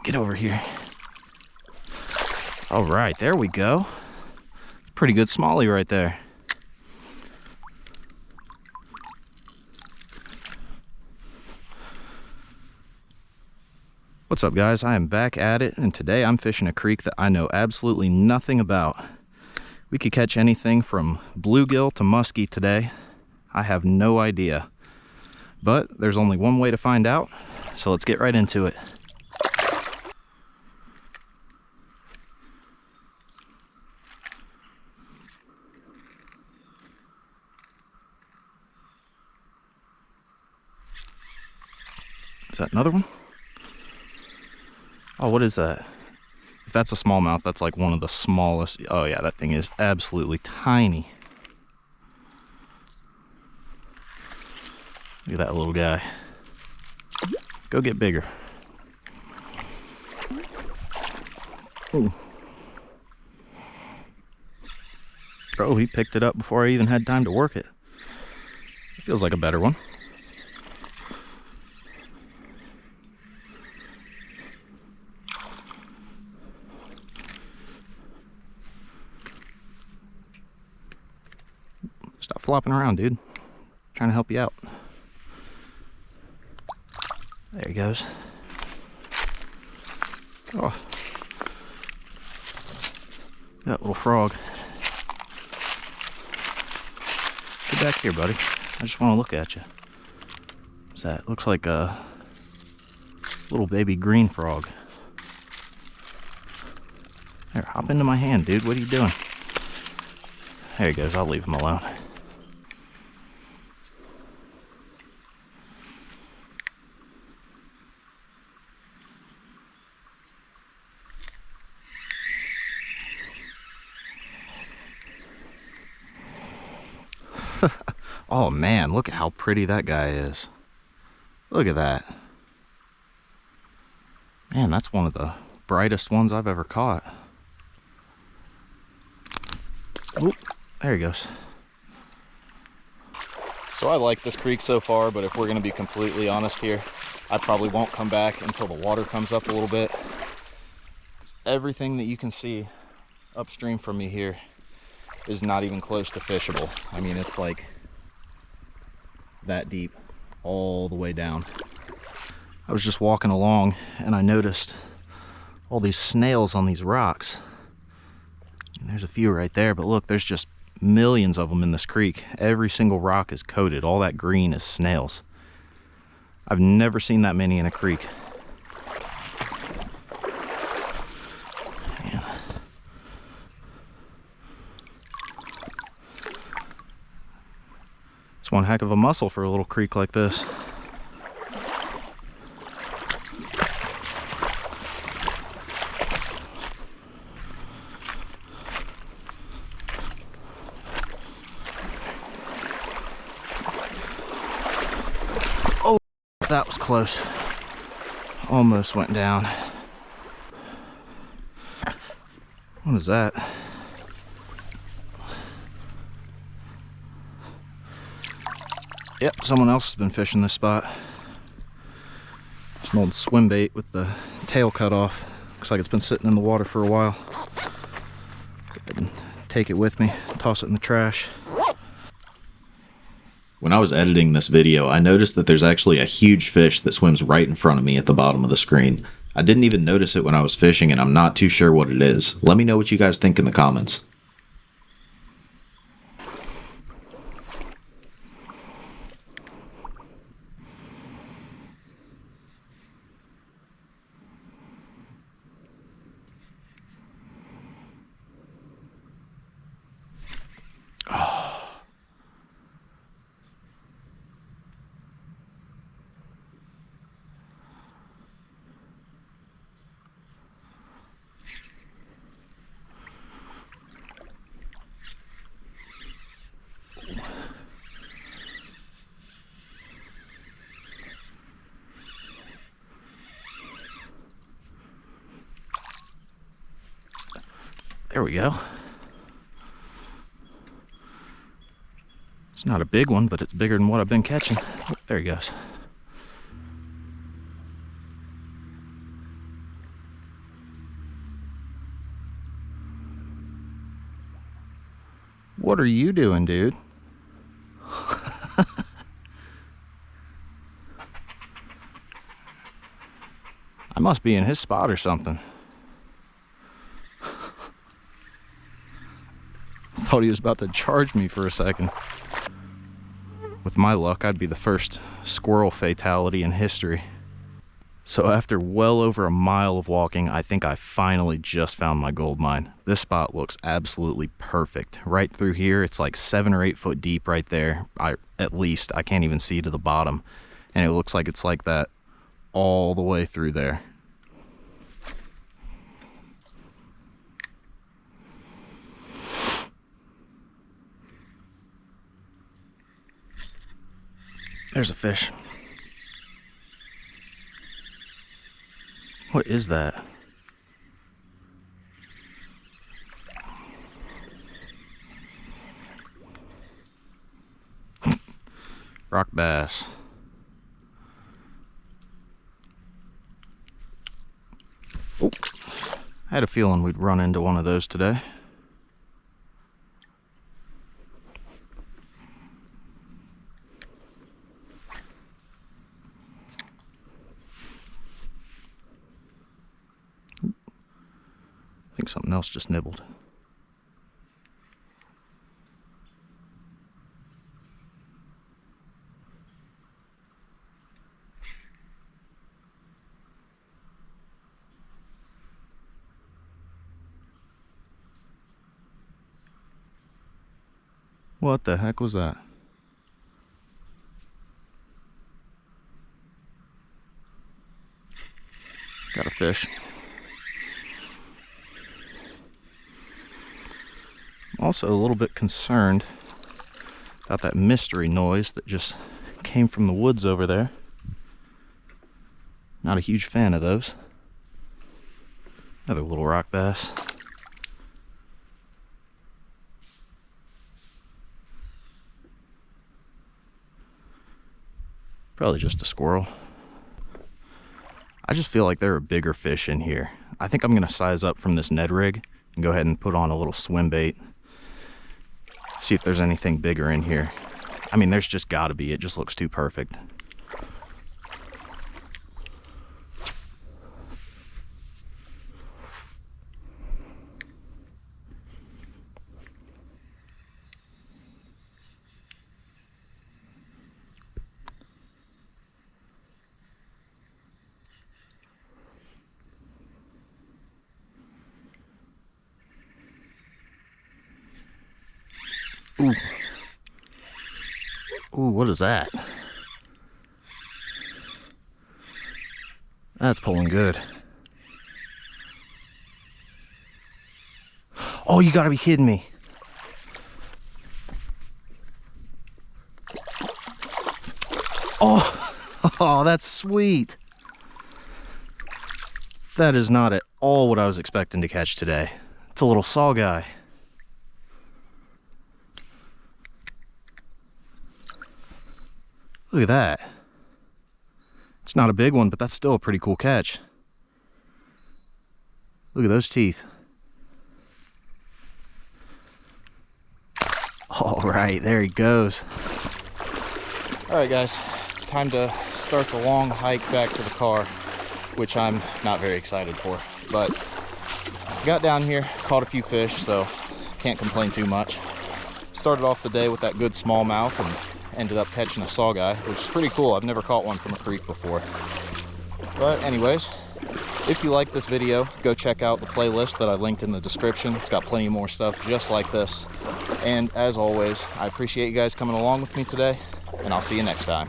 Get over here. All right, there we go. Pretty good smallie right there. What's up, guys? I am back at it, and today I'm fishing a creek that I know absolutely nothing about. We could catch anything from bluegill to muskie today. I have no idea. But there's only one way to find out, so let's get right into it. Is that another one? Oh, what is that? If that's a smallmouth, that's like one of the smallest. Oh yeah, that thing is absolutely tiny. Look at that little guy. Go get bigger. Ooh. Oh, he picked it up before I even had time to work it. It feels like a better one. Stop flopping around, dude. Trying to help you out. There he goes. Oh. That little frog. Get back here, buddy. I just want to look at you. What's that? Looks like a little baby green frog. There, hop into my hand, dude. What are you doing? There he goes. I'll leave him alone. Oh man, look at how pretty that guy is. Look at that. Man, that's one of the brightest ones I've ever caught. Oop, there he goes. So I like this creek so far, but if we're going to be completely honest here, I probably won't come back until the water comes up a little bit. Everything that you can see upstream from me here is not even close to fishable. I mean, it's like that deep all the way down. I was just walking along and I noticed all these snails on these rocks. And there's a few right there, but look, there's just millions of them in this creek. Every single rock is coated. All that green is snails. I've never seen that many in a creek. Man. It's one heck of a muscle for a little creek like this. Oh, that was close. Almost went down. What is that? Yep, someone else has been fishing this spot. It's an old swim bait with the tail cut off. Looks like it's been sitting in the water for a while. Go ahead and take it with me, toss it in the trash. When I was editing this video, I noticed that there's actually a huge fish that swims right in front of me at the bottom of the screen. I didn't even notice it when I was fishing, and I'm not too sure what it is. Let me know what you guys think in the comments. There we go. It's not a big one, but it's bigger than what I've been catching. Oh, there he goes. What are you doing, dude? I must be in his spot or something. Thought he was about to charge me for a second. With my luck, I'd be the first squirrel fatality in history. So after well over a mile of walking, I think I finally just found my gold mine. This spot looks absolutely perfect. Right through here, it's like 7 or 8 foot deep right there. At least, I can't even see to the bottom. And it looks like it's like that all the way through there. There's a fish. What is that? Rock bass. Oh, I had a feeling we'd run into one of those today. I think something else just nibbled. What the heck was that? Got a fish. I'm also a little bit concerned about that mystery noise that just came from the woods over there. Not a huge fan of those. Another little rock bass. Probably just a squirrel. I just feel like there are bigger fish in here. I think I'm gonna size up from this Ned rig and go ahead and put on a little swim bait. See if there's anything bigger in here. I mean, there's just gotta be. It just looks too perfect. Ooh. Ooh, what is that? That's pulling good. Oh, you gotta be kidding me. Oh, that's sweet. That is not at all what I was expecting to catch today. It's a little saw guy. Look at that. It's not a big one, but that's still a pretty cool catch. Look at those teeth. All right, there he goes. All right, guys, it's time to start the long hike back to the car, which I'm not very excited for. But got down here, caught a few fish, so can't complain too much. Started off the day with that good smallmouth and ended up catching a saw guy, which is pretty cool. I've never caught one from a creek before. But anyways, if you like this video, go check out the playlist that I linked in the description. It's got plenty more stuff just like this. And as always, I appreciate you guys coming along with me today, and I'll see you next time.